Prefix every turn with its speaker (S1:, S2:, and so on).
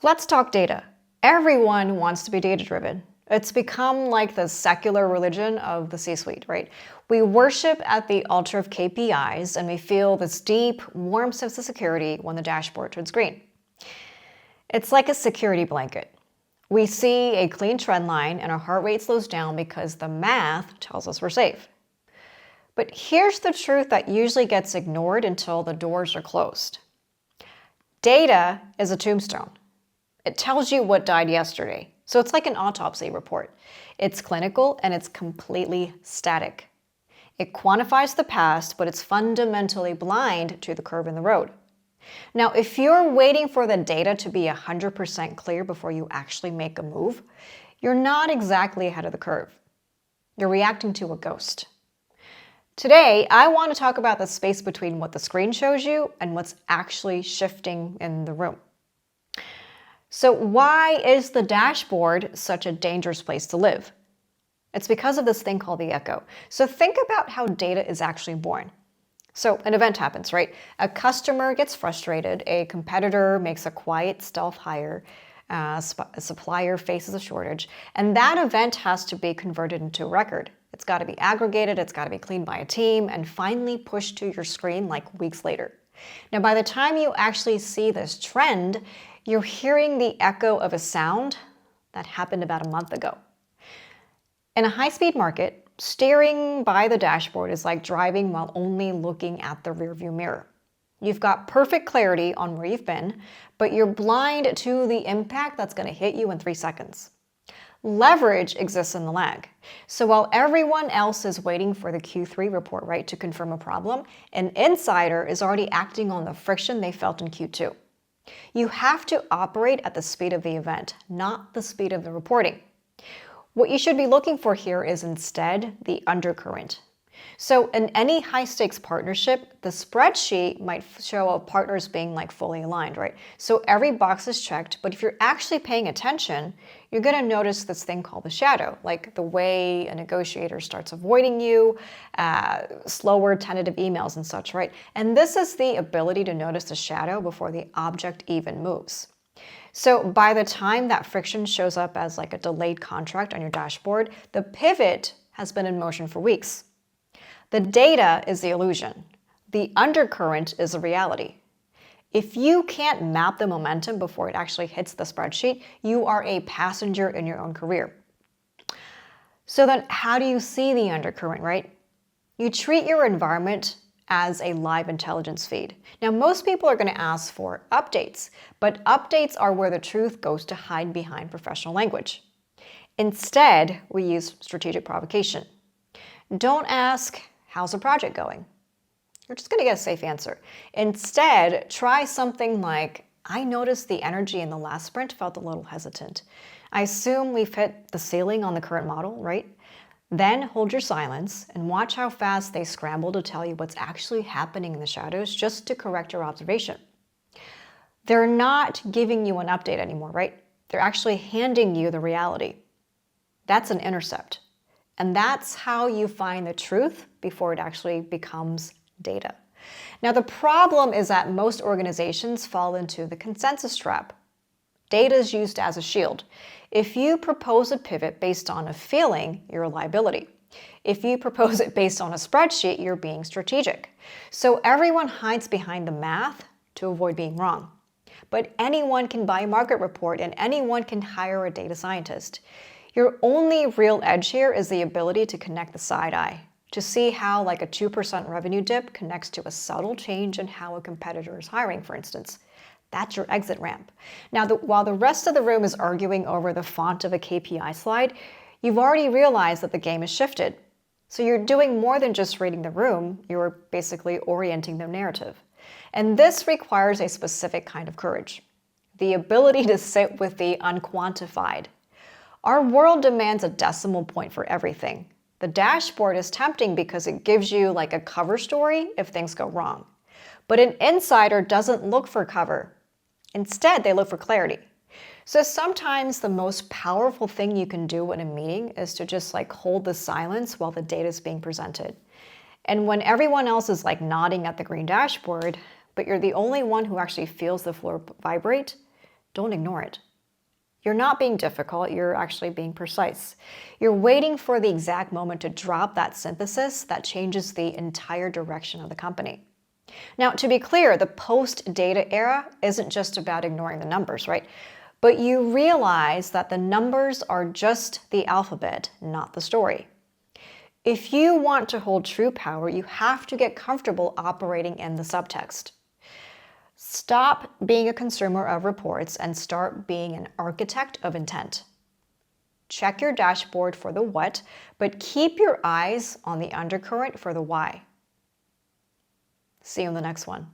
S1: Let's talk data. Everyone wants to be data-driven. It's become like the secular religion of the C-suite, right? We worship at the altar of KPIs and we feel this deep, warm sense of security when the dashboard turns green. It's like a security blanket. We see a clean trend line and our heart rate slows down because the math tells us we're safe. But here's the truth that usually gets ignored until the doors are closed. Data is a tombstone. It tells you what died yesterday. So it's like an autopsy report. It's clinical and it's completely static. It quantifies the past, but it's fundamentally blind to the curve in the road. Now, if you're waiting for the data to be 100% clear before you actually make a move, you're not exactly ahead of the curve. You're reacting to a ghost. Today, I want to talk about the space between what the screen shows you and what's actually shifting in the room. So why is the dashboard such a dangerous place to live? It's because of this thing called the echo. So think about how data is actually born. So an event happens, right? A customer gets frustrated, a competitor makes a quiet stealth hire, a supplier faces a shortage, and that event has to be converted into a record. It's got to be aggregated, it's got to be cleaned by a team, and finally pushed to your screen like weeks later. Now, by the time you actually see this trend, you're hearing the echo of a sound that happened about a month ago. In a high-speed market, steering by the dashboard is like driving while only looking at the rearview mirror. You've got perfect clarity on where you've been, but you're blind to the impact that's going to hit you in 3 seconds. Leverage exists in the lag. So while everyone else is waiting for the Q3 report, right, to confirm a problem, an insider is already acting on the friction they felt in Q2. You have to operate at the speed of the event, not the speed of the reporting. What you should be looking for here is instead the undercurrent. So in any high-stakes partnership, the spreadsheet might show partners being like fully aligned, right? So every box is checked, but if you're actually paying attention, you're going to notice this thing called the shadow, like the way a negotiator starts avoiding you, slower tentative emails and such, right? And this is the ability to notice the shadow before the object even moves. So by the time that friction shows up as like a delayed contract on your dashboard, the pivot has been in motion for weeks. The data is the illusion. The undercurrent is the reality. If you can't map the momentum before it actually hits the spreadsheet, you are a passenger in your own career. So then how do you see the undercurrent, right? You treat your environment as a live intelligence feed. Now, most people are going to ask for updates, but updates are where the truth goes to hide behind professional language. Instead, we use strategic provocation. Don't ask, how's the project going? You're just going to get a safe answer. Instead, try something like, I noticed the energy in the last sprint felt a little hesitant. I assume we've hit the ceiling on the current model, right? Then hold your silence and watch how fast they scramble to tell you what's actually happening in the shadows just to correct your observation. They're not giving you an update anymore, right? They're actually handing you the reality. That's an intercept. And that's how you find the truth before it actually becomes data. Now, the problem is that most organizations fall into the consensus trap. Data is used as a shield. If you propose a pivot based on a feeling, you're a liability. If you propose it based on a spreadsheet, you're being strategic. So everyone hides behind the math to avoid being wrong. But anyone can buy a market report and anyone can hire a data scientist. Your only real edge here is the ability to connect the side eye, to see how like a 2% revenue dip connects to a subtle change in how a competitor is hiring, for instance. That's your exit ramp. Now, while the rest of the room is arguing over the font of a KPI slide, you've already realized that the game has shifted. So you're doing more than just reading the room, you're basically orienting the narrative. And this requires a specific kind of courage, the ability to sit with the unquantified. Our world demands a decimal point for everything. The dashboard is tempting because it gives you like a cover story if things go wrong. But an insider doesn't look for cover. Instead, they look for clarity. So sometimes the most powerful thing you can do in a meeting is to just like hold the silence while the data is being presented. And when everyone else is like nodding at the green dashboard, but you're the only one who actually feels the floor vibrate, don't ignore it. You're not being difficult, you're actually being precise. You're waiting for the exact moment to drop that synthesis that changes the entire direction of the company. Now, to be clear, the post-data era isn't just about ignoring the numbers, right? But you realize that the numbers are just the alphabet, not the story. If you want to hold true power, you have to get comfortable operating in the subtext. Stop being a consumer of reports and start being an architect of intent. Check your dashboard for the what, but keep your eyes on the undercurrent for the why. See you in the next one.